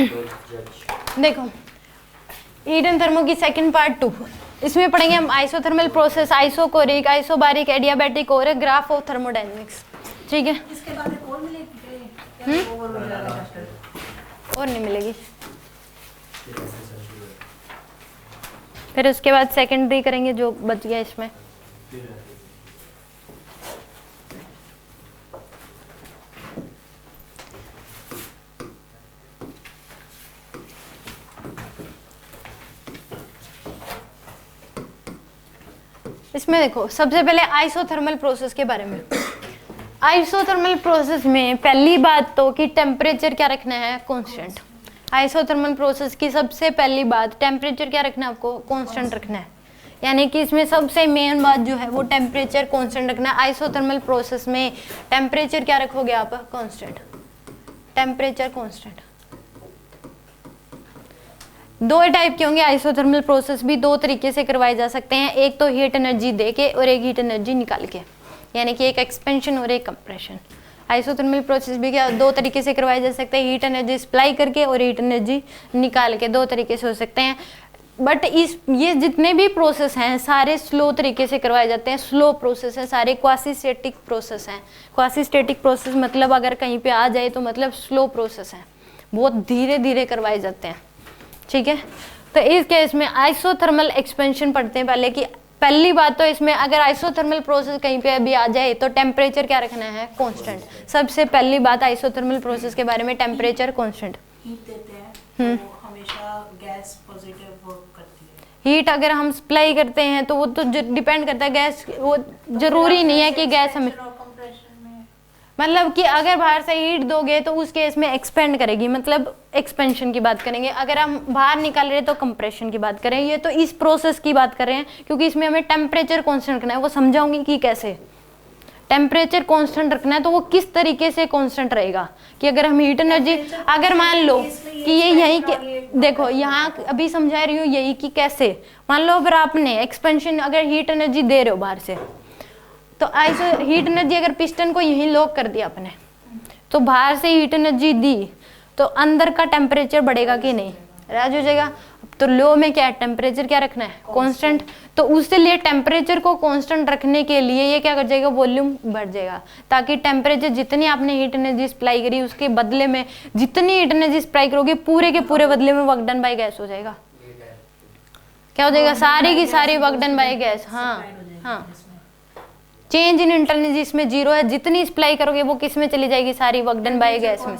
देखो heat and thermo की second part 2, इसमें पढ़ेंगे हम isothermal process, isochoric, isobaric, adiabatic और ग्राफ ऑफ थर्मोडायनेमिक्स। ठीक है, इसके बाद एक और मिलेगी और नहीं मिलेगी। फिर उसके बाद सेकेंडरी करेंगे जो बच गया इसमें। इसमें देखो सबसे पहले आइसोथर्मल प्रोसेस के बारे में। आइसोथर्मल प्रोसेस में पहली बात तो कि टेम्परेचर क्या रखना है, कांस्टेंट। आइसोथर्मल प्रोसेस की सबसे पहली बात टेम्परेचर क्या रखना है, आपको कांस्टेंट रखना है। यानी कि इसमें सबसे मेन बात जो है वो टेम्परेचर कांस्टेंट रखना है। आइसोथर्मल प्रोसेस में टेम्परेचर क्या रखोगे आप, कांस्टेंट, टेम्परेचर कांस्टेंट। दो टाइप के होंगे आइसोथर्मल प्रोसेस, भी दो तरीके से करवाए जा सकते हैं, एक तो हीट एनर्जी दे के और एक हीट एनर्जी निकाल के, यानी कि एक एक्सपेंशन और एक कंप्रेशन। आइसोथर्मल प्रोसेस भी क्या दो तरीके से करवाए जा सकते हैं, हीट एनर्जी सप्लाई करके और हीट एनर्जी निकाल के, दो तरीके से हो सकते हैं। बट ये जितने भी प्रोसेस हैं सारे स्लो तरीके से करवाए जाते हैं, स्लो प्रोसेस है सारे, क्वासी स्टैटिक प्रोसेस हैं। क्वासी स्टैटिक प्रोसेस मतलब अगर कहीं पे आ जाए तो मतलब स्लो प्रोसेस है, बहुत धीरे धीरे करवाए जाते हैं। ठीक है, तो इस केस में आइसोथर्मल एक्सपेंशन पढ़ते हैं पहले कि पहली बात तो इसमें अगर आइसोथर्मल प्रोसेस कहीं पे अभी आ जाए तो टेम्परेचर क्या रखना है, कांस्टेंट। सबसे पहली बात आइसोथर्मल प्रोसेस के बारे में, टेम्परेचर कांस्टेंट। हीट देते हैं तो हमेशा गैस पॉजिटिव वर्क करती है। हीट अगर हम सप्लाई करते हैं तो वो तो डिपेंड करता है गैस, वो जरूरी नहीं है कि गैस हमें, मतलब कि अगर बाहर से हीट दोगे तो उस केस में एक्सपेंड करेगी, मतलब एक्सपेंशन की बात करेंगे। अगर हम बाहर निकाल रहे हैं तो कंप्रेशन की बात करें। ये तो इस प्रोसेस की बात कर रहे हैं क्योंकि इसमें हमें टेम्परेचर कांस्टेंट रखना है, वो समझाऊंगी कि कैसे टेम्परेचर कांस्टेंट रखना है। तो वो किस तरीके से कांस्टेंट रहेगा कि अगर हम हीट एनर्जी, अगर मान लो कि ये यही देखो यहाँ अभी समझा रही हूँ यही कि कैसे, मान लो अगर आपने एक्सपेंशन अगर हीट एनर्जी दे रहे हो बाहर से, तो हीट एनर्जी अगर पिस्टन को यहीं लॉक कर दिया आपने, तो बाहर से हीट एनर्जी दी तो अंदर का टेम्परेचर बढ़ेगा कि नहीं, राज हो जाएगा। तो लो में क्या है, टेम्परेचर क्या रखना है, कांस्टेंट। तो उसके लिए टेम्परेचर को कांस्टेंट रखने के लिए ये क्या कर जाएगा, वॉल्यूम बढ़ जाएगा, ताकि टेम्परेचर जितनी आपने हीट एनर्जी सप्लाई करी उसके बदले में जितनी हीट एनर्जी सप्लाई करोगे पूरे के पूरे बदले में वर्क डन बाय गैस हो जाएगा। क्या हो जाएगा, सारी की सारी वर्क डन बाय गैस। हाँ हाँ, चेंज इन इंटरनल एनर्जी इसमें जीरो है, जितनी सप्लाई करोगे वो किस में चली जाएगी, सारी वर्क डन बाय गैस में।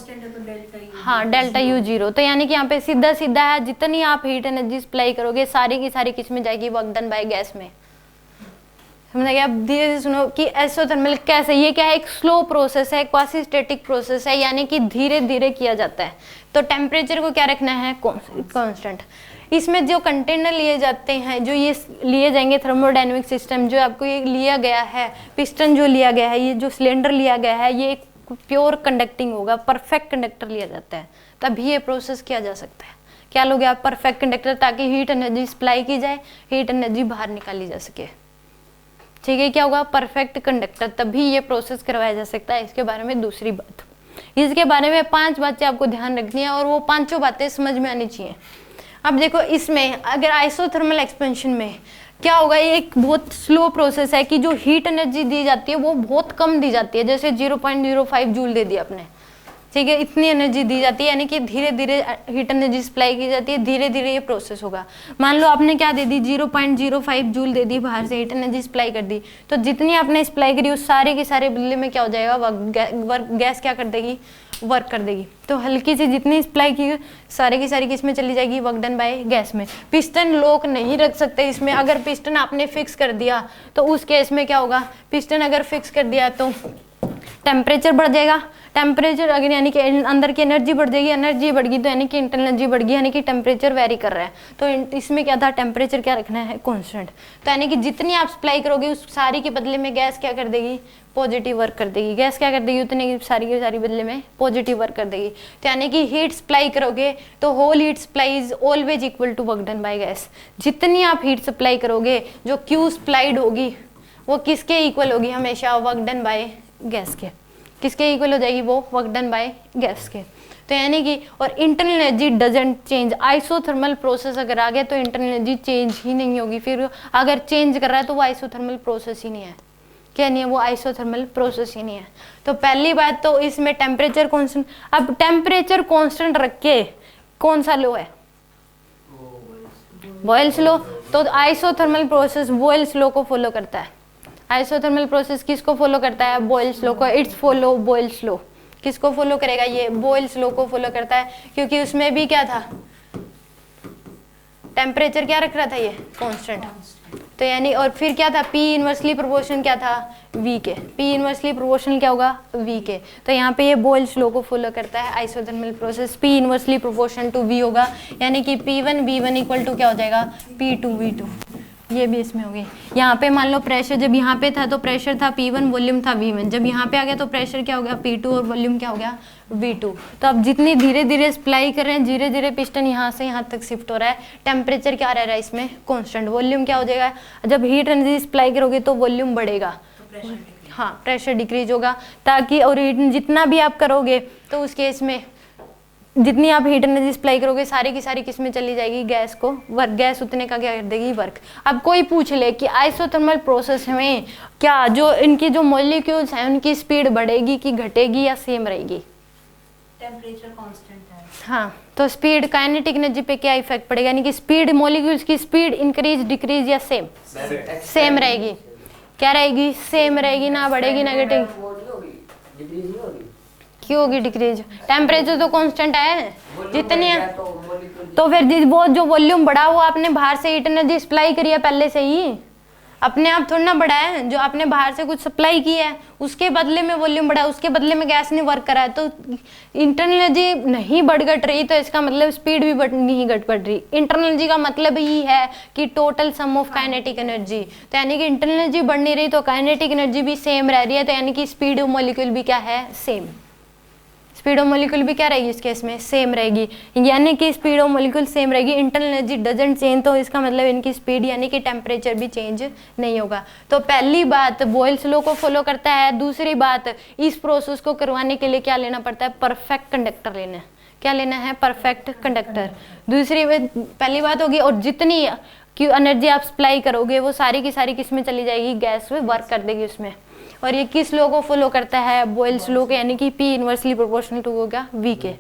हाँ, डेल्टा यू जीरो। तो यानी कि यहाँ पे सीधा सीधा है, जितनी आप हीट एनर्जी सप्लाई करोगे सारी की सारी किस में जाएगी, वर्क डन बाय गैस में। समझ गया। अब धीरे धीरे सुनो कि आइसोथर्मल कैसे, ये क्या है, एक स्लो प्रोसेस है, क्वासी स्टैटिक प्रोसेस है, यानी कि धीरे धीरे किया जाता है। तो टेम्परेचर को क्या रखना है, कांस्टेंट। इसमें जो कंटेनर लिए जाते हैं, जो ये लिए जाएंगे थर्मोडायनेमिक सिस्टम, जो आपको ये लिया गया है, पिस्टन जो लिया गया है, ये जो सिलेंडर लिया गया है, ये एक प्योर कंडक्टिंग होगा, परफेक्ट कंडक्टर लिया जाता है, तभी ये प्रोसेस किया जा सकता है। क्या लोगे आप, परफेक्ट कंडक्टर, ताकि हीट एनर्जी सप्लाई की जाए, हीट एनर्जी बाहर निकाली जा सके। ठीक है, क्या होगा, परफेक्ट कंडक्टर, तभी ये प्रोसेस करवाया जा सकता है। इसके बारे में दूसरी बात, इसके बारे में 5 बातें आपको ध्यान रखनी है और वो 5 बातें समझ में आनी चाहिए। अब देखो इसमें अगर आइसोथर्मल एक्सपेंशन में क्या होगा, ये एक बहुत स्लो प्रोसेस है कि जो हीट एनर्जी दी जाती है वो बहुत कम दी जाती है, जैसे 0.05 जूल दे दिया आपने, ठीक है, इतनी एनर्जी दी जाती है, यानी कि धीरे धीरे हीट एनर्जी सप्लाई की जाती है, धीरे धीरे ये प्रोसेस होगा। मान लो आपने क्या दे दी, 0.05 जूल दे दी, बाहर से हीट एनर्जी सप्लाई कर दी, तो जितनी आपने सप्लाई करी उस सारे के सारे बदले में क्या हो जाएगा, वर्क गैस क्या कर देगी, वर्क कर देगी। तो हल्की सी जितनी सप्लाई की सारे की सारी किस में चली जाएगी, वर्क डन बाय गैस में। पिस्टन लॉक नहीं रख सकते इसमें, अगर पिस्टन आपने फिक्स कर दिया तो उस केस में क्या होगा, पिस्टन अगर फिक्स कर दिया तो टेम्परेचर बढ़ जाएगा, टेम्परेचर अगर यानी कि अंदर की एनर्जी बढ़ जाएगी, एनर्जी बढ़ गई तो यानी कि इंटरनल एनर्जी बढ़ गई, यानी कि टेम्परेचर वेरी कर रहा है। तो इसमें क्या था, टेम्परेचर क्या रखना है, कांस्टेंट। तो यानी कि जितनी आप सप्लाई करोगे उस सारी के बदले में गैस क्या कर देगी, पॉजिटिव वर्क कर देगी। गैस क्या कर देगी, उतने की सारी बदले में पॉजिटिव वर्क कर देगी। तो यानी कि हीट सप्लाई करोगे तो whole heat supply is always equal to work done by gas. जितनी आप हीट सप्लाई करोगे जो क्यू सप्लाइड होगी वो किसके इक्वल होगी, हमेशा वर्क डन बाय गैस के। किसके इक्वल हो जाएगी वो, वर्क डन बाय गैस के। तो यानी कि और internal energy doesn't change. Isothermal process अगर आ गया तो इंटरनल एनर्जी चेंज ही नहीं होगी, फिर अगर चेंज कर रहा है तो वो आइसोथर्मल प्रोसेस ही नहीं है। क्या नहीं है? वो आइसोथर्मल प्रोसेस ही नहीं है। तो पहली बात तो इसमें टेम्परेचर कॉन्स्टेंट। अब टेम्परेचर कॉन्स्टेंट रख के कौन सा लो है? बॉयल्स लो। तो आइसोथर्मल प्रोसेस बॉयल्स लो को फॉलो करता है। आइसोथर्मल प्रोसेस किसको फॉलो करता है? बॉयल्स लो को। इट्स फॉलो बॉयल्स लो। किसको फॉलो करेगा? ये बॉयल्स लो को फॉलो करता है, क्योंकि उसमें भी क्या था? टेम्परेचर क्या रख रहा था? ये कांस्टेंट। तो यानी और फिर क्या था? पी इनवर्सली प्रोपोर्शन क्या था? वी के। पी इनवर्सली प्रोपोर्शनल क्या होगा? वी के। तो यहाँ पे ये बॉयल्स लो को फॉलो करता है isothermal process. P inversely proportion to V होगा, यानी कि P1 V1 इक्वल टू क्या हो जाएगा? P2 V2। ये भी इसमें होगी। यहाँ पे मान लो प्रेशर जब यहाँ पे था तो प्रेशर था P1, वॉल्यूम था V1। जब यहाँ पे आ गया तो प्रेशर क्या हो गया? P2 और वॉल्यूम क्या हो गया? V2। तो अब जितनी धीरे धीरे सप्लाई कर रहे हैं, धीरे धीरे पिस्टन यहाँ से यहाँ तक शिफ्ट हो रहा है। टेम्परेचर क्या रह रहा है इसमें? कांस्टेंट। वॉल्यूम क्या हो जाएगा? जब हीट एनर्जी सप्लाई करोगे तो वॉल्यूम बढ़ेगा, हाँ प्रेशर डिक्रीज होगा, ताकि और जितना भी आप करोगे तो उस केस में जितनी आप हीट एनर्जी सप्लाई करोगे सारी की सारी किस में चली जाएगी? गैस को। वर्क गैस उतने का क्या कर देगी? वर्क। अब कोई पूछ ले कि आइसोथर्मल प्रोसेस में क्या जो इनकी जो मॉलिक्यूल्स हैं उनकी स्पीड बढ़ेगी कि घटेगी या सेम रहेगी? टेम्परेचर कांस्टेंट है। हाँ, तो स्पीड काइनेटिक एनर्जी पे क्या इफेक्ट पड़ेगा? यानी कि स्पीड, मॉलिक्यूल्स की स्पीड इंक्रीज डिक्रीज या सेम? सेम रहेगी। क्या रहेगी? सेम रहेगी, ना बढ़ेगी ना घटेगी। क्यों होगी डिक्रीज? टेम्परेचर तो कांस्टेंट है जितनी है। तो फिर वो जो वॉल्यूम बढ़ा वो आपने बाहर से हीट एनर्जी सप्लाई करी है पहले से ही, अपने आप थोड़ा ना बढ़ा है। जो आपने बाहर से कुछ सप्लाई की है उसके बदले में वॉल्यूम बढ़ा है, उसके बदले में गैस ने वर्क करा है। तो इंटरनल एनर्जी नहीं बढ़ घट रही तो इसका मतलब स्पीड भी नहीं घट बढ़ रही। इंटरनल एनर्जी का मतलब ही है कि total sum of kinetic energy. तो यानी कि इंटरनल एनर्जी बढ़ नहीं रही तो काइनेटिक एनर्जी भी सेम रह रही है। तो यानी कि स्पीड ऑफ मॉलिक्यूल भी क्या है? सेम। स्पीड ऑफ मॉलिक्यूल भी क्या रहेगी इस केस में? सेम रहेगी। यानी कि स्पीड ऑफ मॉलिक्यूल सेम रहेगी, इंटरनल एनर्जी डजंट चेंज। तो इसका मतलब इनकी स्पीड यानी कि टेम्परेचर भी चेंज नहीं होगा। तो पहली बात बॉयल्स लॉ को फॉलो करता है। दूसरी बात, इस प्रोसेस को करवाने के लिए क्या लेना पड़ता है? परफेक्ट कंडक्टर लेना है। क्या लेना है? Perfect conductor. दूसरी पहली बात होगी, और जितनी एनर्जी आप सप्लाई करोगे वो सारी की सारी किस में चली जाएगी? गैस में वर्क कर देगी उसमें। और ये किस लॉ को फॉलो करता है? बॉयल्स लॉ के, यानी कि P इनवर्सली प्रोपोर्शनल टू हो गया V के।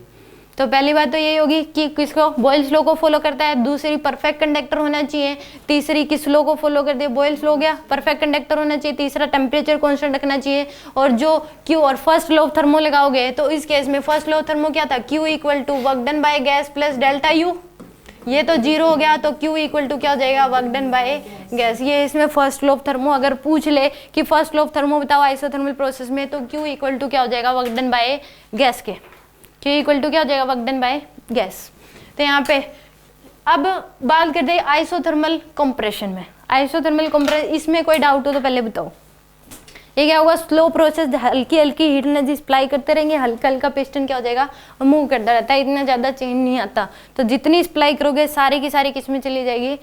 तो पहली बात तो यही होगी कि किसको? बॉयल्स लॉ को फॉलो करता है। दूसरी परफेक्ट कंडक्टर होना चाहिए। तीसरी किस लॉ को फॉलो करती है? बॉयल्स लॉ हो गया, परफेक्ट कंडक्टर होना चाहिए। तीसरा टेम्परेचर कांस्टेंट रखना चाहिए। और जो Q और फर्स्ट लॉ ऑफ थर्मो लगाओगे तो इस केस में फर्स्ट लॉ ऑफ थर्मो क्या था? Q equal to work done by gas plus delta U। ये तो जीरो हो गया, तो Q इक्वल टू क्या हो जाएगा? Work done by gas. ये इसमें फर्स्ट लॉ ऑफ थर्मो। अगर पूछ ले कि फर्स्ट लॉ ऑफ थर्मो बताओ आइसोथर्मल प्रोसेस में, तो Q इक्वल टू क्या हो जाएगा? वर्क डन बाय गैस के। Q इक्वल टू क्या हो जाएगा? Work done by gas. तो यहाँ पे अब बात करते हैं आइसोथर्मल कंप्रेशन में। आइसोथर्मल कंप्रेशन, इसमें कोई डाउट हो तो पहले बताओ। ये क्या होगा? स्लो प्रोसेस, हल्की हल्की हीट एनर्जी सप्लाई करते रहेंगे, हल्का हल्का पिस्टन क्या हो जाएगा? मूव करता रहता है, इतना ज़्यादा चेंज नहीं आता। तो जितनी सप्लाई करोगे सारी की सारी किस में चली जाएगी?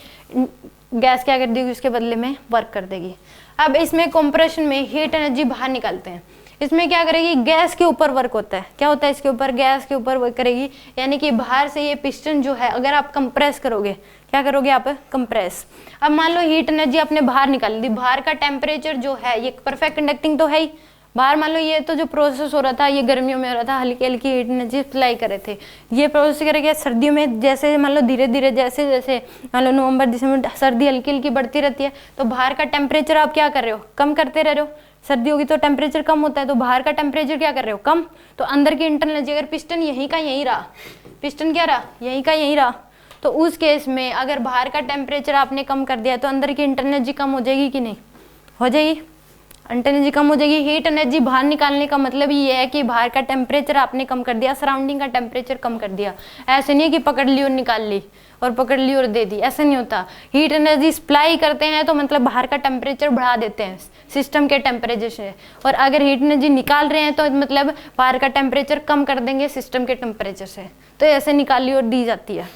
गैस क्या कर देगी? उसके बदले में वर्क कर देगी। अब इसमें कंप्रेशन में हीट एनर्जी बाहर निकालते हैं। इसमें क्या करेगी? गैस के ऊपर वर्क होता है। क्या होता है इसके ऊपर? गैस के ऊपर वर्क करेगी। यानी कि बाहर से ये पिस्टन जो है अगर आप कंप्रेस करोगे, क्या करोगे आप? कंप्रेस। अब मान लो हीट एनर्जी आपने बाहर निकाल दी। बाहर का टेम्परेचर जो है ये परफेक्ट कंडक्टिंग तो है ही। बाहर मान लो ये तो जो प्रोसेस हो रहा था ये गर्मियों में हो रहा था, हल्की हल्की हीट एनर्जी सप्लाई कर रहे थे। ये प्रोसेस करेंगे सर्दियों में, जैसे मान लो धीरे धीरे जैसे जैसे मान लो नवंबर दिसंबर सर्दी हल्की हल्की बढ़ती रहती है, तो बाहर का टेम्परेचर आप क्या कर रहे हो? कम करते रह रहे हो। सर्दी होगी तो टेम्परेचर कम होता है, तो बाहर का टेम्परेचर क्या कर रहे हो? कम। तो अंदर की इंटरनल एनर्जी, अगर पिस्टन यहीं का यहीं रहा, पिस्टन क्या रहा? यहीं का यहीं रहा, तो उस केस में अगर बाहर का टेम्परेचर आपने कम कर दिया तो अंदर की इंटरनल एनर्जी कम हो जाएगी कि नहीं? हो जाएगी। इंटरनल एनर्जी कम हो जाएगी। हीट एनर्जी बाहर निकालने का मतलब ये है कि बाहर का टेम्परेचर आपने कम कर दिया, सराउंडिंग का टेम्परेचर कम कर दिया। ऐसे नहीं है कि पकड़ ली और निकाल ली और पकड़ ली और दे दी, ऐसा नहीं होता। हीट एनर्जी सप्लाई करते हैं तो मतलब बाहर का टेम्परेचर बढ़ा देते हैं सिस्टम के टेम्परेचर से, और अगर हीट एनर्जी निकाल रहे हैं तो मतलब बाहर का टेम्परेचर कम कर देंगे सिस्टम के टेम्परेचर से। तो ऐसे निकाली और दी जाती है।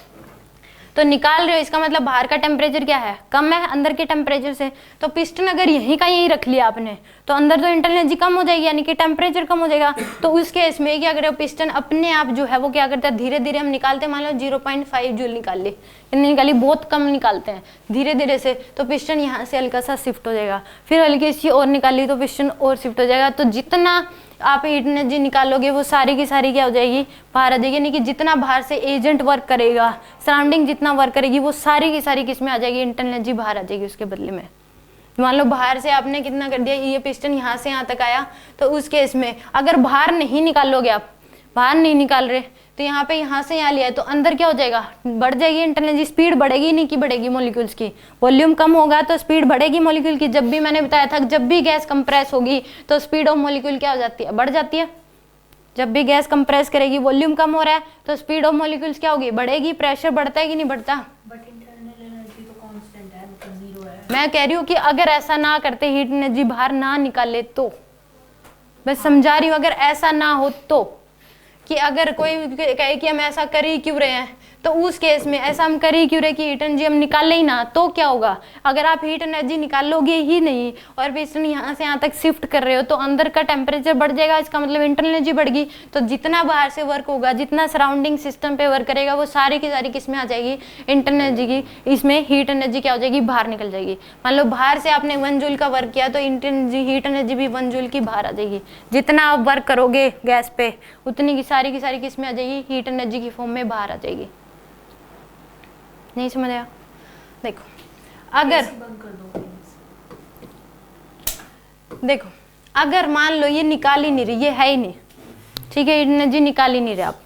तो निकाल रहे हो, इसका मतलब बाहर का टेम्परेचर क्या है, कम है अंदर के टेम्परेचर से। तो पिस्टन अगर यहीं का यहीं रख लिया आपने तो अंदर तो इंटरनल एनर्जी कम हो जाएगी, यानी कि टेम्परेचर कम हो जाएगा। तो उस केस में क्या करें, पिस्टन अपने आप जो है वो क्या करता है, धीरे धीरे हम निकालते हैं। मान लो 0.5 जूल निकाल ली, इतनी निकाली, बहुत कम निकालते हैं धीरे धीरे से, तो पिस्टन यहाँ से हल्का सा शिफ्ट हो जाएगा। फिर हल्की सी और निकाली तो पिस्टन और शिफ्ट हो जाएगा। तो जितना आप हीट एनर्जी निकालोगे वो सारी की सारी क्या हो जाएगी, बाहर आ जाएगी। यानी कि जितना बाहर से एजेंट वर्क करेगा, सराउंडिंग जितना वर्क करेगी, वो सारी की सारी किस में आ जाएगी, इंटरनल एनर्जी बाहर आ जाएगी उसके बदले में। मान लो बाहर से आपने कितना कर दिया, ये पिस्टन यहाँ से यहाँ तक आया, तो उस केस में अगर बाहर नहीं निकालोगे, आप बाहर नहीं निकाल रहे, तो यहाँ पे यहाँ से यहाँ लिया है, तो अंदर क्या हो जाएगा, बढ़ जाएगी इंटरनल एनर्जी। स्पीड बढ़ेगी नहीं कि बढ़ेगी मॉलिक्यूल्स की, वॉल्यूम कम होगा तो स्पीड बढ़ेगी मॉलिक्यूल की। जब भी मैंने बताया था, जब भी गैस कंप्रेस होगी तो स्पीड ऑफ मॉलिक्यूल क्या हो जाती है, बढ़ जाती है। जब भी गैस कंप्रेस करेगी, वॉल्यूम कम हो रहा है, तो स्पीड ऑफ मॉलिक्यूल्स क्या होगी, बढ़ेगी। प्रेशर बढ़ता है कि नहीं बढ़ता। बट इंटरनल एनर्जी तो कांस्टेंट है, मतलब जीरो है। मैं कह रही हूँ कि अगर ऐसा ना करते, हीट एनर्जी बाहर ना निकाले, तो मैं समझा रही हूँ, अगर ऐसा ना हो तो, कि अगर कोई कहे कि हम ऐसा कर ही क्यों रहे हैं, तो उस केस में ऐसा हम कर ही क्यों रहे कि हीट एनर्जी हम निकाले ही ना, तो क्या होगा, अगर आप हीट एनर्जी निकालोगे ही नहीं और पिस्टन यहाँ से यहाँ तक शिफ्ट कर रहे हो, तो अंदर का टेम्परेचर बढ़ जाएगा। इसका मतलब इंटरनल एनर्जी बढ़ गई। तो जितना बाहर से वर्क होगा, जितना सराउंडिंग सिस्टम पे वर्क करेगा, वो सारी की सारी किस में आ जाएगी, इंटरनल एनर्जी की। इसमें हीट एनर्जी क्या हो जाएगी, बाहर निकल जाएगी। मान लो बाहर से आपने 1 जूल का वर्क किया, तो हीट एनर्जी भी 1 जूल की बाहर आ जाएगी। जितना आप वर्क करोगे गैस पे, उतनी की सारी किस में आ जाएगी, हीट एनर्जी की फॉर्म में बाहर आ जाएगी। नहीं समझ आया। देखो अगर बंद कर दो, देखो अगर मान लो ये निकाल ही नहीं रही, ये है ही नहीं, ठीक है, एनर्जी निकाल ही नहीं रहे आप,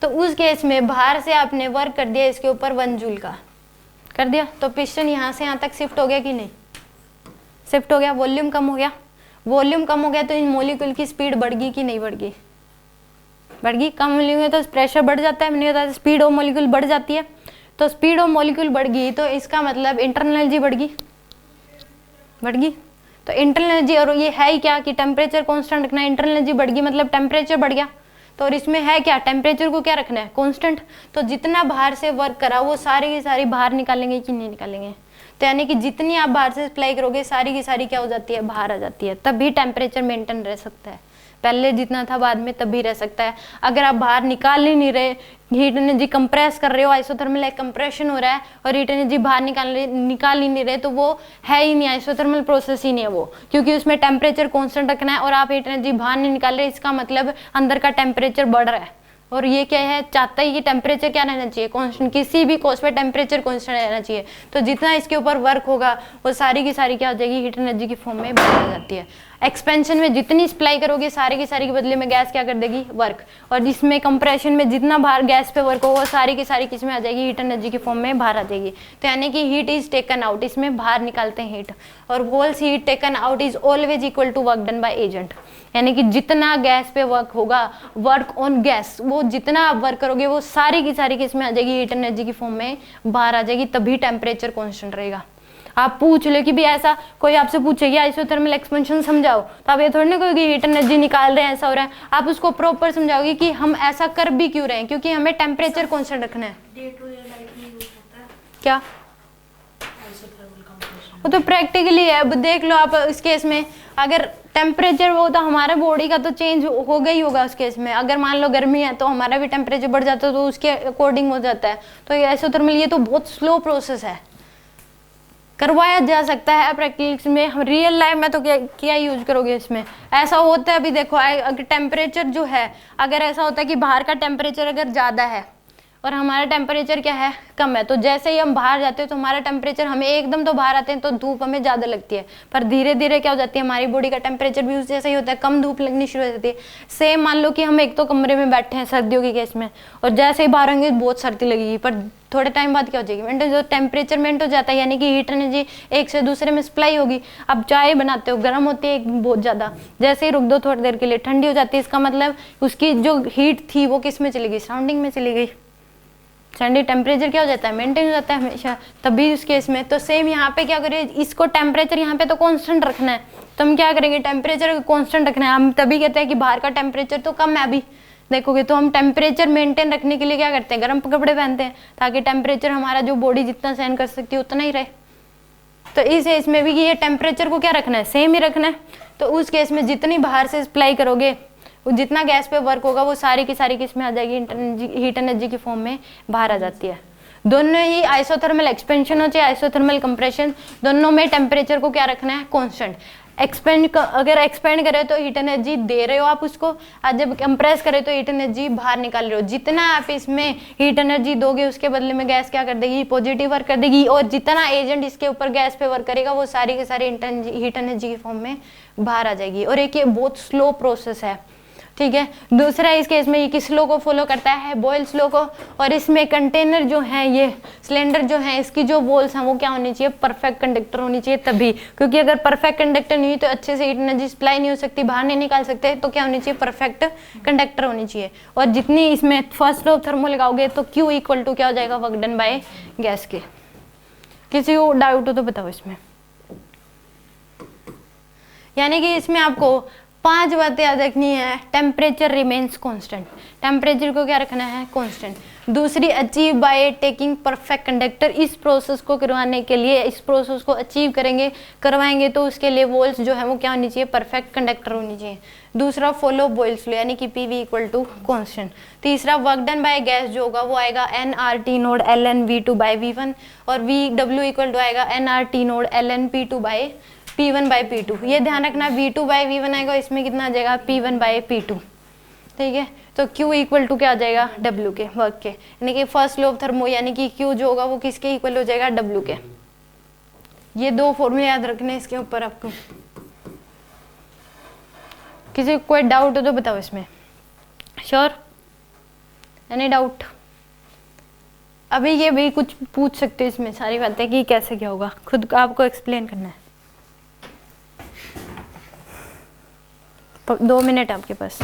तो उस केस में बाहर से आपने वर्क कर दिया इसके ऊपर 1 जूल का कर दिया, तो पिस्टन यहाँ से यहाँ तक शिफ्ट हो गया कि नहीं, शिफ्ट हो गया। वॉल्यूम कम हो गया, वॉल्यूम कम हो गया, तो इन मॉलिक्यूल की स्पीड बढ़ गई कि नहीं बढ़ गई, बढ़ गई। कम वॉल्यूम है तो प्रेशर बढ़ जाता है, मैंने बताया स्पीड ऑफ मॉलिक्यूल बढ़ जाती है। तो स्पीड ऑफ मॉलिक्यूल बढ़ गई, तो इसका मतलब इंटरनल एनर्जी बढ़ गई, बढ़ गई। तो इंटरनल एनर्जी, और ये है ही क्या कि टेम्परेचर कांस्टेंट रखना है। इंटरनल एनर्जी बढ़ गई मतलब टेम्परेचर बढ़ गया, तो और इसमें है क्या, टेम्परेचर को क्या रखना है, कांस्टेंट। तो जितना बाहर से वर्क करा वो सारी की सारी बाहर निकालेंगे कि नहीं निकालेंगे। तो यानी कि जितनी आप बाहर से सप्लाई करोगे, सारी की सारी क्या हो जाती है, बाहर आ जाती है। तब भी टेम्परेचर मेंटेन रह सकता है, पहले जितना था बाद में तब भी रह सकता है। अगर आप बाहर निकाल ही नहीं रहे, हीट एनर्जी कंप्रेस कर रहे हो, आइसोथर्मल कंप्रेशन हो रहा है, और हीट एनर्जी बाहर निकाल ही नहीं रहे, तो वो है ही नहीं, आइसोथर्मल प्रोसेस ही नहीं है वो, क्योंकि उसमें टेम्परेचर कांस्टेंट रखना है और आप हीट एनर्जी बाहर नहीं निकाल रहे। इसका मतलब अंदर का टेम्परेचर बढ़ रहा है, और ये क्या है, चाहता है कि टेम्परेचर क्या रहना चाहिए, कांस्टेंट। किसी भी कॉस्ट पे टेम्परेचर कांस्टेंट रहना चाहिए। तो जितना इसके ऊपर वर्क होगा वो सारी की सारी क्या हो जाएगी, हीट एनर्जी की फॉर्म में बढ़ जाती है। एक्सपेंशन में जितनी सप्लाई करोगे, सारी की सारी के बदले में गैस क्या कर देगी, वर्क। और जिसमें कंप्रेशन में जितना बाहर गैस पे वर्क होगा, सारी की सारी किस में आ जाएगी, हीट एनर्जी की फॉर्म में बाहर आ जाएगी। तो यानी कि हीट इज टेकन आउट, इसमें बाहर निकालते हैं हीट, और whole's heat taken out is always equal to work done by agent. यानी कि जितना गैस पे वर्क होगा, वर्क ऑन गैस, वो जितना आप वर्क करोगे वो सारी की सारी किस में आ जाएगी, हीट एनर्जी की फॉर्म में बाहर आ जाएगी। तभी टेम्परेचर कांस्टेंट रहेगा। आप पूछ लो कि भी ऐसा कोई आपसे पूछेगी आइसोथर्मल एक्सपेंशन समझाओ, तो आप ये थोड़ी ना कहोगे हीट एनर्जी निकाल रहे हैं, ऐसा हो रहा है। आप उसको प्रॉपर समझाओगे कि हम ऐसा कर भी क्यों रहे हैं, क्योंकि हमें टेम्परेचर कांस्टेंट रखना है। डे टू डे लाइफ में यूज होता है क्या, आइसोथर्मल कंप्रेशन। वो तो प्रैक्टिकली है। अब देख लो आप इस केस में, अगर टेम्परेचर वो तो हमारे बॉडी का तो चेंज हो गई होगा उस केस में। अगर मान लो गर्मी है तो हमारा भी टेम्परेचर बढ़ जाता है, तो उसके अकॉर्डिंग हो जाता है। तो ये आइसोथर्मल, ये तो बहुत स्लो प्रोसेस है, करवाया जा सकता है प्रैक्टिस में। हम रियल लाइफ में तो क्या यूज करोगे इसमें। ऐसा होता है, अभी देखो अगर टेम्परेचर जो है, अगर ऐसा होता है कि बाहर का टेम्परेचर अगर ज़्यादा है और हमारा टेम्परेचर क्या है, कम है, तो जैसे ही हम बाहर जाते हैं तो हमारा टेम्परेचर, हमें एकदम तो बाहर आते हैं तो धूप हमें ज़्यादा लगती है, पर धीरे धीरे क्या हो जाती है, हमारी बॉडी का टेम्परेचर भी उस जैसा ही होता है, कम धूप लगनी शुरू हो जाती है। सेम मान लो कि हम एक तो कमरे में बैठे हैं सर्दियों के केस में, और जैसे ही बाहर होंगे बहुत सर्दी लगेगी, पर थोड़े टाइम बाद क्या हो जाएगी, मेंटेन, जो टेम्परेचर मेंट हो जाता है, यानी कि हीट एनर्जी एक से दूसरे में सप्लाई होगी। अब चाय बनाते हो, गर्म होती है बहुत ज़्यादा, जैसे ही रुक दो थोड़ी देर के लिए ठंडी हो जाती है, इसका मतलब उसकी जो हीट थी वो किस में चली गई, सराउंडिंग में चली गई। सैंडी टेम्परेचर क्या हो जाता है, मेंटेन हो जाता है हमेशा। तभी उस केस में तो सेम यहाँ पे क्या करें, इसको टेम्परेचर यहाँ पे तो कांस्टेंट रखना है, तो हम क्या करेंगे, टेम्परेचर कांस्टेंट रखना है। हम तभी कहते हैं कि बाहर का टेम्परेचर तो कम है अभी, देखोगे तो हम टेम्परेचर मेंटेन रखने के लिए क्या करते हैं, गर्म कपड़े पहनते हैं ताकि टेम्परेचर हमारा जो बॉडी जितना सहन कर सकती है उतना ही रहे। तो इस केस में भी ये टेम्परेचर को क्या रखना है, सेम ही रखना है। तो उस केस में जितनी बाहर से सप्लाई करोगे, जितना गैस पे वर्क होगा वो सारी की सारी किस में आ जाएगी, हीट एनर्जी की फॉर्म में बाहर आ जाती है। दोनों ही आइसोथर्मल एक्सपेंशन हो चाहे आइसोथर्मल कंप्रेशन, दोनों में टेम्परेचर को क्या रखना है, कांस्टेंट। अगर एक्सपेंड करे तो हीट एनर्जी दे रहे हो आप उसको, और जब कंप्रेस करे तो हीट एनर्जी बाहर निकाल रहे हो। जितना आप इसमें हीट एनर्जी दोगे उसके बदले में गैस क्या कर देगी, पॉजिटिव वर्क कर देगी, और जितना एजेंट इसके ऊपर गैस पे वर्क करेगा वो सारी के सारी हीट एनर्जी की फॉर्म में बाहर आ जाएगी। और एक ये बहुत स्लो प्रोसेस है, ठीक है। दूसरा इस केस में ये किस लो को फॉलो करता है, बॉयल्स लो को। और इसमें कंटेनर जो है, ये सिलेंडर जो है, इसकी जो वॉल्स हैं वो क्या होनी चाहिए, परफेक्ट कंडक्टर होनी चाहिए तभी, क्योंकि अगर परफेक्ट कंडक्टर नहीं हुई तो अच्छे से हीट एनर्जी सप्लाई नहीं हो सकती, बाहर नहीं निकाल सकते। तो क्या होनी चाहिए, परफेक्ट कंडक्टर होनी चाहिए। और जितनी इसमें फर्स्ट लॉ ऑफ थर्मो लगाओगे तो Q इक्वल टू क्या हो जाएगा, वर्क डन बाय गैस के। किसी को डाउट हो तो बताओ इसमें। यानी कि इसमें आपको 5 बातें याद रखनी है। टेम्परेचर रिमेन्स कांस्टेंट, टेम्परेचर को क्या रखना है, कांस्टेंट। दूसरी, achieve by taking perfect conductor, इस प्रोसेस को करवाने के लिए, इस प्रोसेस को अचीव करवाएंगे तो उसके लिए वॉल्स जो है वो क्या होनी चाहिए, परफेक्ट कंडक्टर होनी चाहिए। दूसरा, फॉलो बॉयल्स लॉ यानी कि PV इक्वल टू कांस्टेंट। तीसरा, वर्क डन बाय गैस जो होगा वो आएगा nRT नोड ln V2 बाय V1, और VW इक्वल टू आएगा nRT नोड ln P2 by P1 by P2। ये ध्यान रखना, V2 बाई V1 आएगा, इसमें कितना आ जाएगा, P1 बाई P2, ठीक है। तो Q इक्वल टू क्या आ जाएगा, W के, वर्क के, यानी कि फर्स्ट लॉ ऑफ थर्मो यानी कि Q जो होगा वो किसके इक्वल हो जाएगा, W के। ये 2 फॉर्मूले याद रखने इसके ऊपर आपको। किसी को कोई डाउट हो तो बताओ इसमें। Sure, any doubt? अभी ये भी कुछ पूछ सकते हो इसमें सारी बातें कि कैसे क्या होगा, खुद आपको एक्सप्लेन करना है। 2 मिनट आपके पास।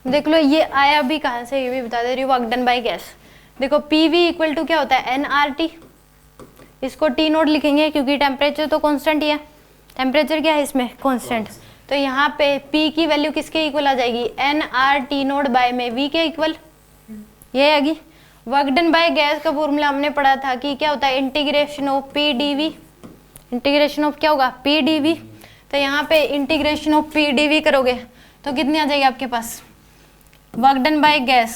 देख लो ये आया भी कहाँ से, ये भी बता दे रही हूँ, वर्क डन बाय गैस। देखो PV इक्वल टू क्या होता है, nRT, इसको T नोड लिखेंगे क्योंकि टेम्परेचर तो कांस्टेंट ही है, टेम्परेचर क्या है इसमें, कांस्टेंट। तो यहाँ पे P की वैल्यू किसके इक्वल आ जाएगी, nRT नोड बाय में V के इक्वल, ये आएगी। वर्क डन बाय गैस का फॉर्मूला हमने पढ़ा था कि क्या होता है, integration of PdV, integration of क्या होगा, PdV। तो यहाँ पे इंटीग्रेशन ऑफ PdV करोगे तो कितनी आ जाएगी आपके पास, वर्क डन बाय गैस,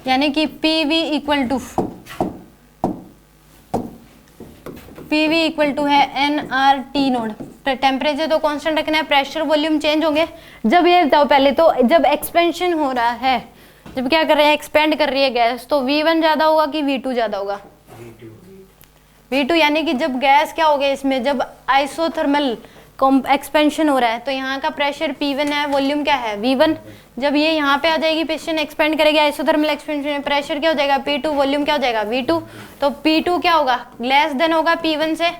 यानी कि PV इक्वल टू है nRT नोड। टेम्परेचर तो कांस्टेंट रखना है, प्रेशर वॉल्यूम चेंज होंगे। जब ये बताओ पहले तो, जब एक्सपेंशन हो रहा है, जब क्या कर रहे हैं, एक्सपेंड कर रही है गैस, तो V1 ज्यादा होगा कि V2 ज्यादा होगा, V2। यानी कि जब गैस क्या हो गया इसमें, जब आइसोथर्मल एक्सपेंशन हो रहा है तो यहाँ का प्रेशर P1 है, वॉल्यूम क्या है, V1। जब ये यहाँ पे आ जाएगी, पिस्टन एक्सपेंड करेगी, आइसोथर्मल एक्सपेंशन में प्रेशर क्या हो जाएगा, P2, वॉल्यूम क्या हो जाएगा, V2। तो P2 क्या होगा, लेस देन होगा P1 से,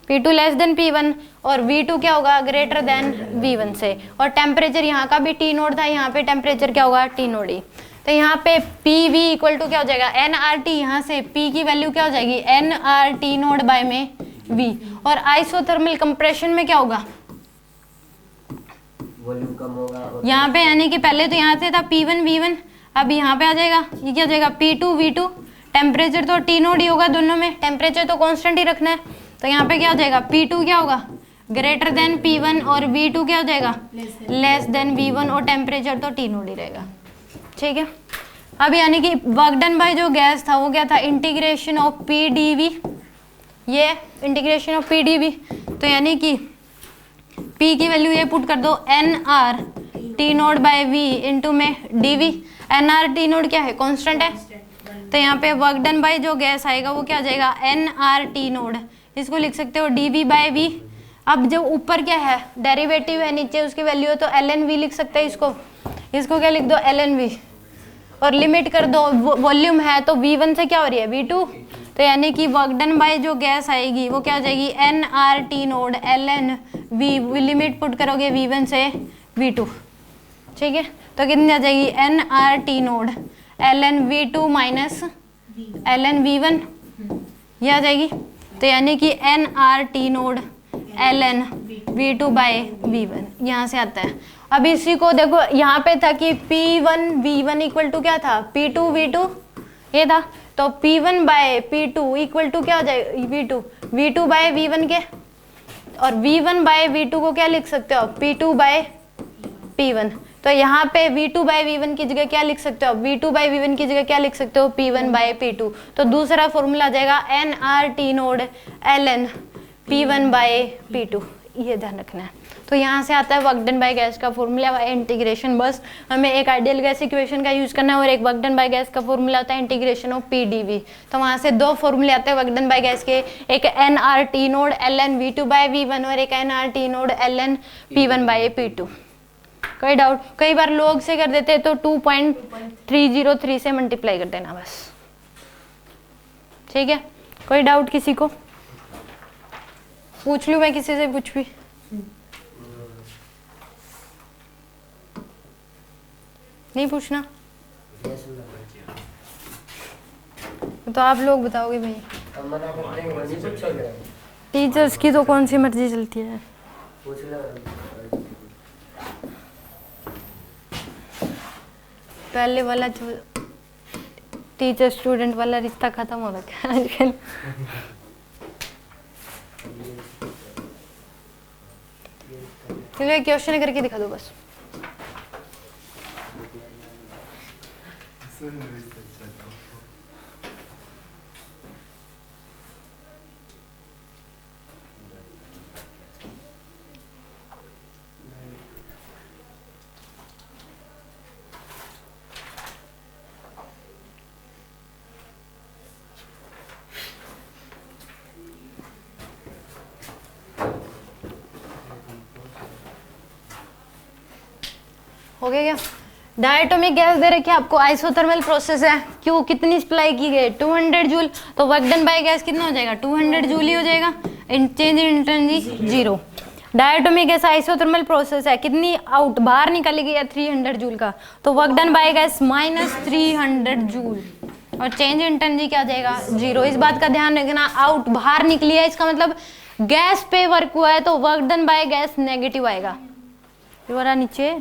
P2 लेस देन P1, और V2 क्या होगा, ग्रेटर देन V1 से। और टेम्परेचर यहाँ का भी T नोड था, यहाँ पे टेम्परेचर क्या होगा, T नोड ही। तो यहाँ पे PV इक्वल टू क्या हो जाएगा, nRT, यहाँ से P की वैल्यू क्या हो जाएगी, nRT नोड बाय में V। और आइसोथर्मल कंप्रेशन में क्या होगा, वॉल्यूम कम होगा, यहाँ पे, यानी कि पहले तो यहाँ से था P1 V1, अब यहाँ पे आ जाएगा, ये क्या हो जाएगा, P2 V2। टेम्परेचर तो T नोड ही होगा दोनों में, टेम्परेचर तो कांस्टेंट ही रखना है। तो यहाँ पे क्या हो जाएगा, P2 क्या होगा, ग्रेटर देन P1, और V2 क्या हो जाएगा, लेस देन V1, और टेम्परेचर तो T नोड ही रहेगा, ठीक है। अब यानी कि वर्क डन बाय जो गैस था वो क्या था, इंटीग्रेशन ऑफ PdV ये integration of P d V, तो यानी कि P की वैल्यू ये पुट कर दो n R T node by V into में d V. N R T node क्या है, कॉन्स्टेंट है, तो यहाँ पे वर्क डन बाय जो गैस आएगा वो क्या आ जाएगा, एन आर टी नोड, इसको लिख सकते हो डी वी बाय वी। अब जो ऊपर क्या है, डेरिवेटिव है, नीचे उसकी वैल्यू है, तो एल एन वी लिख सकते हैं इसको क्या लिख दो, एल एन वी, और लिमिट कर दो, वॉल्यूम है तो V1 से क्या हो रही है, V2, तो यानी कि वर्क डन बाय जो गैस आएगी वो क्या हो जाएगी, एन आर टी नोड l n V, limit put करोगे V1 से V2, ठीक है, तो कितनी आ जाएगी, एन आर टी नोड l n V2 minus l n V1, ये आ जाएगी, तो यानी कि एन आर टी नोड l n V2 by V1 यहाँ से आता है। अब इसी को देखो, यहाँ पे था कि P1 V1 इक्वल टू क्या था, P2 V2 ये था, तो P1 by P2 equal to क्या हो जाएगा, V2 बाय V1 के, और V1 बाय V2 को क्या लिख सकते हो, P2 बाय P1, तो यहाँ पे V2 बाय V1 की जगह क्या लिख सकते हो, V2 बाय V1 की जगह क्या लिख सकते हो, P1 बाय P2, तो दूसरा फॉर्मूला आ जाएगा एन आर टी नोड l n P1 by P2, ये ध्यान रखना है। तो यहाँ से आता है वर्क डन बाय गैस का फॉर्मूला बाय इंटीग्रेशन, बस हमें एक आइडियल गैस इक्वेशन का यूज करना है और एक वर्क डन बाय गैस का फॉर्मूला होता है इंटीग्रेशन ऑफ PdV। तो वहाँ से दो फॉर्मूले आते हैं वर्क डन बाय गैस के, एक एन आर टी नोड l n V2 by V1 और एक एन आर टी नोड l n P1 by P2। कोई डाउट, कई बार लोग से कर देते हैं तो 2.303 से मल्टीप्लाई कर देना बस, ठीक है। कोई डाउट किसी को, पूछ लूँ मैं किसी से कुछ भी, नहीं पूछना तो आप लोग बताओगे भाई, टीचर्स की तो कौन सी मर्जी चलती है। पहले वाला जो टीचर स्टूडेंट वाला रिश्ता खत्म हो रखा है आजकल। चलिए क्वेश्चन करके दिखा दो बस। हो गया क्या? डायटोमिक गैस दे रखी है आपको, आइसोथर्मल प्रोसेस है, क्यों कितनी सप्लाई की गई 200 जूल, तो वर्क डन बाय गैस कितना हो जाएगा 200 जूल ही हो जाएगा, change in energy zero. Diatomic gas isothermal process है, कितनी आउट बाहर निकाली गई है 300 जूल का, तो work done by gas -300 joule और चेंज इन एनर्जी क्या आ जाएगा जीरो। इस बात का ध्यान रखना, आउट बाहर निकली है इसका मतलब गैस पे वर्क हुआ है, तो work done by gas negative आएगा। ये नीचे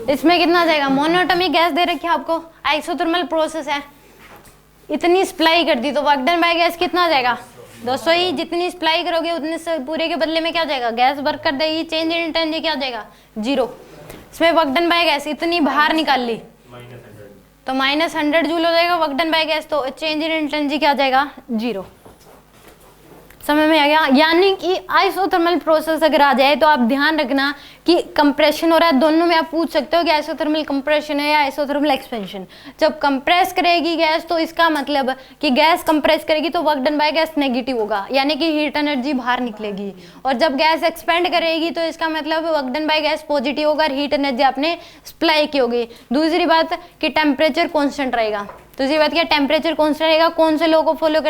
इसमें कितना आ जाएगा, मोनोटोमिक गैस दे रखी है आपको, आइसोथर्मल प्रोसेस है, इतनी सप्लाई कर दी तो वर्क डन बाय गैस कितना आ जाएगा 200 ही, जितनी सप्लाई करोगे उतने से पूरे के बदले में क्या हो जाएगा गैस वर्क कर देगी, चेंज इन एनर्जी क्या हो जाएगा जीरो। इसमें वर्क डन बाय गैस इतनी बाहर निकाल ली तो -100 जूल हो जाएगा वर्क डन बाय गैस, तो चेंज इन एनर्जी क्या आ जाएगा जीरो। समझ में आ गया? यानी कि आइसोथर्मल प्रोसेस अगर आ जाए तो आप ध्यान रखना कि कंप्रेशन हो रहा है, दोनों में आप पूछ सकते हो कि आइसोथर्मल कंप्रेशन है या आइसोथर्मल एक्सपेंशन। जब कंप्रेस करेगी गैस तो इसका मतलब कि गैस कंप्रेस करेगी तो work done by gas negative होगा, यानी कि हीट एनर्जी बाहर निकलेगी, और जब गैस एक्सपेंड करेगी तो इसका मतलब work done by gas positive होगा और हीट एनर्जी आपने सप्लाई की होगी। दूसरी बात कि टेम्परेचर कॉन्स्टेंट रहेगा, दूसरी बात क्या टेम्परेचर कॉन्स्टेंट रहेगा, कौन से लॉ को फॉलो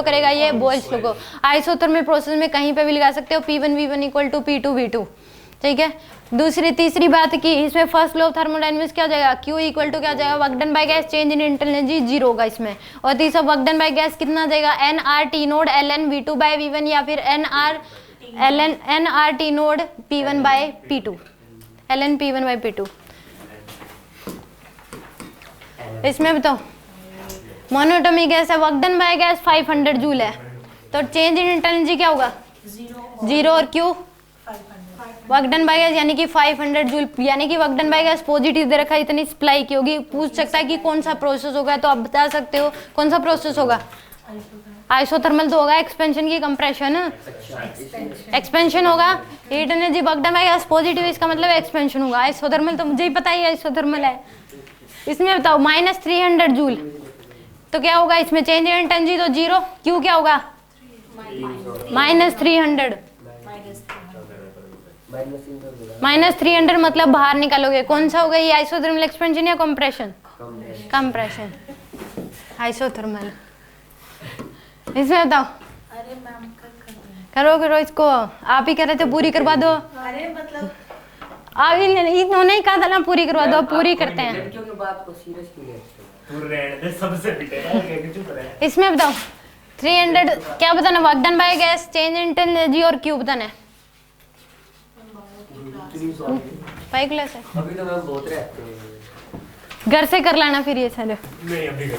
करेगा ये बॉयल्स लॉ को। आइसोथर्मल प्रोसेस में कहीं पे भी लगा सकते हो P1 V1 equal to P2 V2, ठीक है। तीसरी बात की इसमें फर्स्ट लॉ ऑफ थर्मोडायनेमिक्स क्या हो जाएगा, Q इक्वल टू क्या हो जाएगा work done by gas change in energy zero होगा इसमें, और तीसरा वर्क डन बाय गैस कितना आ जाएगा nRT नोड ln V2 बाय V1 या फिर nRT node P1 by P2 ln P1 by P2। इसमें बताओ मोनोटोमिक गैस है, work done by gas 500 joule है, तो चेंज इन एनर्जी क्या होगा जीरो और Q work done by gas यानी कि 500 जूल, यानी कि work done by gas positive दे रखा है, इतनी सप्लाई की होगी। पूछ सकता है कि कौन सा प्रोसेस होगा, तो आप बता सकते हो कौन सा प्रोसेस होगा। आइसोथर्मल तो होगा, एक्सपेंशन की कंप्रेशन, एक्सपेंशन होगा। Heat energy work done by gas positive, इसका मतलब एक्सपेंशन होगा। आइसोथर्मल तो मुझे ही पता ही आइसोथर्मल है। इसमें बताओ -300 जूल, तो क्या होगा इसमें चेंज इन एनर्जी तो जीरो, क्यू क्या होगा -300, -300 मतलब बाहर निकालोगे। कौन सा होगा ये, आइसोथर्मल एक्सपेंशन या कंप्रेशन? Compression, isothermal. इसमें बताओ, अरे मैम करो इसको, आप ही कह रहे थे पूरी करवा दो। अरे मतलब आप इन्होंने ही कहा था ना पूरी करवा दो, पूरी करते हैं। लड़कियों की बात को सीरियस क्यों लेते हो? सबसे पिटेगा, चुप रहे। इसमें बताओ 300 क्या बताना, work done by gas, change in energy और क्यू बताना है। फाइव क्लास है, अभी तो मैम बहुत रहते हैं। घर से कर लेना फिर ये सारे। नहीं अभी कर